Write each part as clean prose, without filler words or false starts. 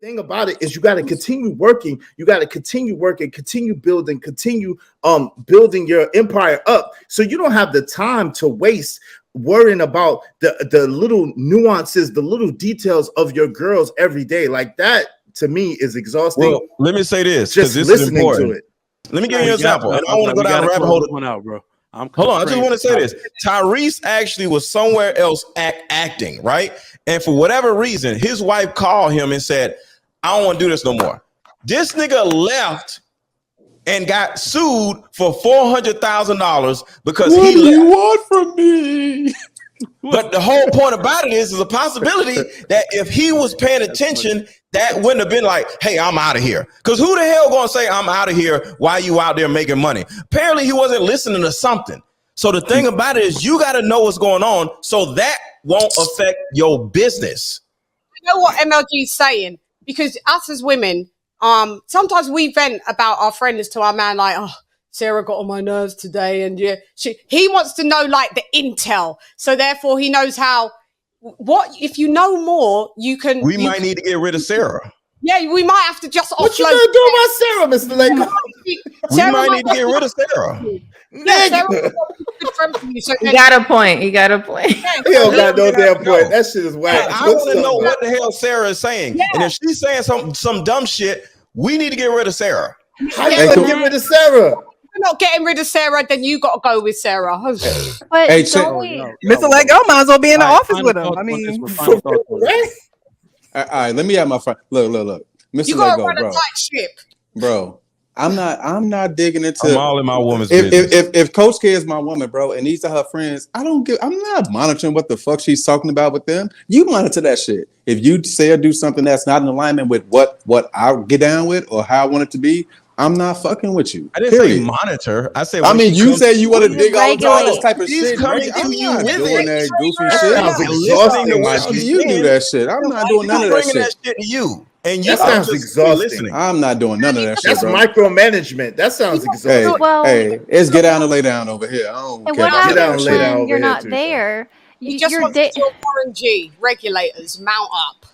thing about it is you got to continue working. You got to continue working, continue building, continue building your empire up. So you don't have the time to waste worrying about the little nuances, the little details of your girls every day. Like that to me is exhausting. Well, let me say this, just this listening is important. to it. Let me give you an example. And I want to go down the rabbit hole. One out, bro. Hold on, I just want to say this. Tyrese actually was somewhere else acting, right? And for whatever reason, his wife called him and said, I don't want to do this no more. This nigga left and got sued for $400,000 because what he do left. You want from me? But the whole point about it is a possibility that if he was paying attention, that wouldn't have been like, hey, I'm out of here. Because who the hell gonna say I'm out of here while you out there making money? Apparently he wasn't listening to something. So the thing about it is you got to know what's going on so that won't affect your business. You know what MLG is saying? Because us as women, sometimes we vent about our friends to our man, like, oh, Sarah got on my nerves today, and yeah, he wants to know like the intel, so therefore he knows how. What if you know more? You can. We might need to get rid of Sarah. Yeah, we might have to just offload. What you gonna do about Sarah, Mr. Lake? We might need to get rid of Sarah. Yeah, Sarah's a good friend for you. So you got a point. You got a point. He don't got no damn point. That shit is whack. I want to know what the hell Sarah is saying, and if she's saying some dumb shit, we need to get rid of Sarah. How you gonna get rid of Sarah? We're not getting rid of Sarah, then you got to go with Sarah. But Hey, Mr. Lego might as well be in the office with him. I mean, all right, let me have my friend. Look, Mr. You gotta Lego, run a bro. tight ship. Bro, I'm not digging into. I'm all in my woman's business. If Coach K is my woman, bro, and these are her friends, I'm not monitoring what the fuck she's talking about with them. You monitor that shit. If you say or do something that's not in alignment with what I get down with or how I want it to be, I'm not fucking with you. I didn't say monitor. I said. I mean, you say you want to dig all the time, this type of He's shit. coming I'm to you not with doing it. that goofy That shit. sounds exhausting. How do you do that shit? I'm not doing none of that Bringing shit. that shit to you, and you That sounds just exhausting. listening. I'm not doing none of that shit, That's bro. micromanagement. That sounds exhausting. Hey, it's get down and lay down over here. I don't And care what about Get down happens and lay down when over you're here, not too, there? You just You're want to feel Warren G. Regulators, mount up.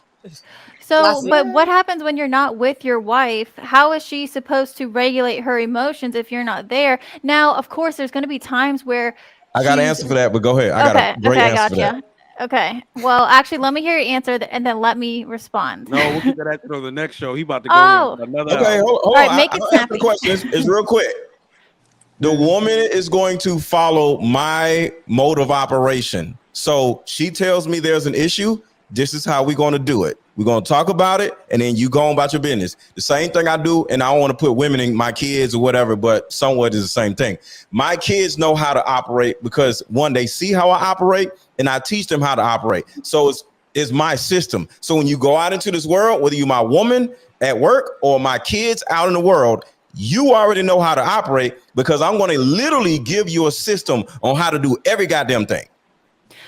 So, but what happens when you're not with your wife? How is she supposed to regulate her emotions if you're not there? Now, of course, there's going to be times where I got an answer for that, but go ahead. I got a great answer for that. Okay. Well, actually, let me hear your answer and then let me respond. No, we'll keep that answer on the next show. He about to go another Okay, hour. hold All on. right, make it I'll snappy. answer the question. It's real quick. The woman is going to follow my mode of operation. So she tells me there's an issue. This is how we're going to do it. We're going to talk about it, and then you go on about your business. The same thing I do, and I don't want to put women in my kids or whatever, but somewhat is the same thing. My kids know how to operate because, one, they see how I operate, and I teach them how to operate. So it's my system. So when you go out into this world, whether you're my woman at work or my kids out in the world, you already know how to operate because I'm going to literally give you a system on how to do every goddamn thing.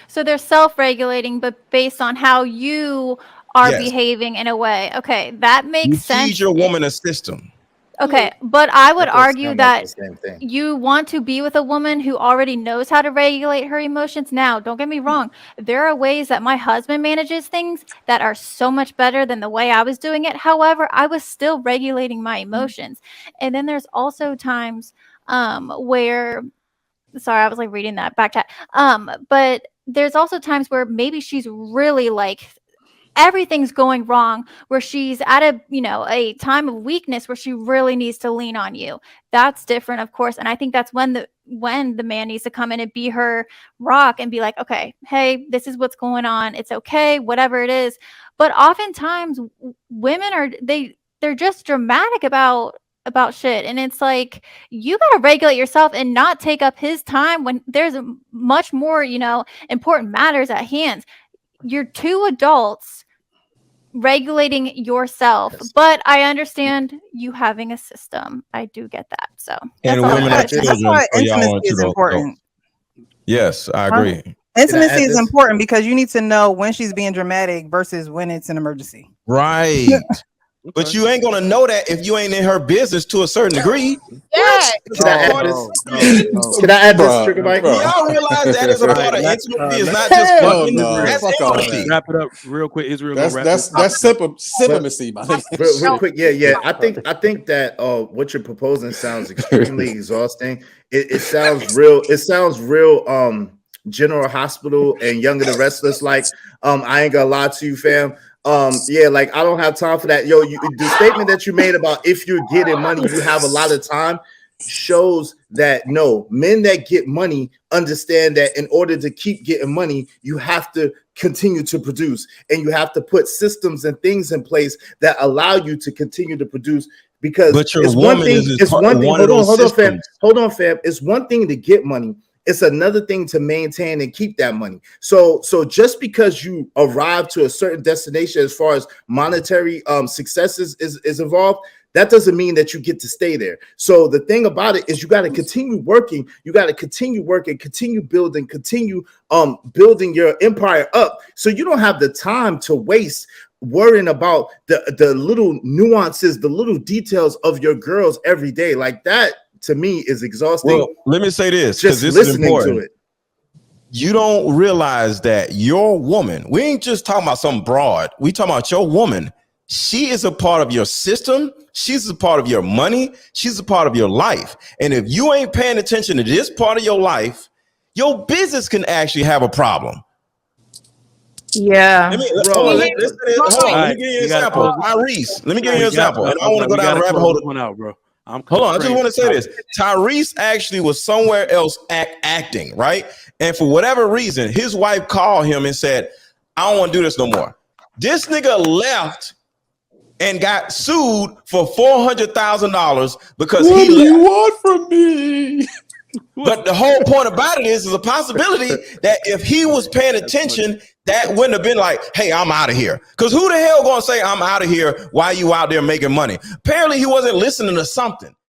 So they're self-regulating, but based on how you are behaving in a way. Okay, that makes sense. Feed your woman a system. Okay, but I would That does argue sound that like the same thing. you want to be with a woman who already knows how to regulate her emotions. Now, don't get me wrong. There are ways that my husband manages things that are so much better than the way I was doing it. However, I was still regulating my emotions. And then there's also times where, sorry, I was like reading that back chat. But there's also times where maybe she's really like, everything's going wrong, where she's at a time of weakness where she really needs to lean on you. That's different, of course. And I think that's when the man needs to come in and be her rock and be like, okay, hey, this is what's going on. It's okay, whatever it is. But oftentimes women they're just dramatic about shit. And it's like, you got to regulate yourself and not take up his time when there's much more, important matters at hand. You're two adults regulating yourself, but I understand you having a system. I do get that. So And women have children, that's why so y'all intimacy want to is go. important. Yes, I agree. Intimacy is important because you need to know when she's being dramatic versus when it's an emergency. Right. But you ain't gonna know that if you ain't in her business to a certain degree. Yeah. Can I add this? Can I add this, Trigger Mike? Y'all realize that is a part of intimacy. It's not just Hell fucking. no. That's Fuck all intimacy. that. Wrap it up real quick. Israel, That's sympathy, my nigga. Real quick, yeah. I think that what you're proposing sounds extremely exhausting. It sounds real. It sounds real. General Hospital and Young and the Restless. Like, I ain't gonna lie to you, fam. Yeah, like I don't have time for that. Yo, the statement that you made about if you're getting money, you have a lot of time shows that no, men that get money understand that in order to keep getting money, you have to continue to produce, and you have to put systems and things in place that allow you to continue to produce. Because it's one thing. It's one thing. Hold on, fam. It's one thing to get money. It's another thing to maintain and keep that money. So just because you arrive to a certain destination as far as monetary success is involved, that doesn't mean that you get to stay there. So the thing about it is you got to continue working. You got to continue working, continue building, continue building your empire up. So you don't have the time to waste worrying about the little nuances, the little details of your girls every day. Like that, to me, is exhausting. Well, let me say this, just this listening is important. to it. You don't realize that your woman, we ain't just talking about some broad. We talking about your woman. She is a part of your system. She's a part of your money. She's a part of your life. And if you ain't paying attention to this part of your life, your business can actually have a problem. Yeah. Let me give you an example. Tyrese, let me give you an example. And I want to go down the rabbit hole. One out, bro. Hold on, I just want to say this. Tyrese actually was somewhere else acting, right? And for whatever reason, his wife called him and said, I don't want to do this no more. This nigga left and got sued for $400,000 because what he do left. You want from me? But the whole point about it is a possibility that if he was paying attention, that wouldn't have been like, hey, I'm out of here. Because who the hell gonna say I'm out of here while you out there making money? Apparently he wasn't listening to something.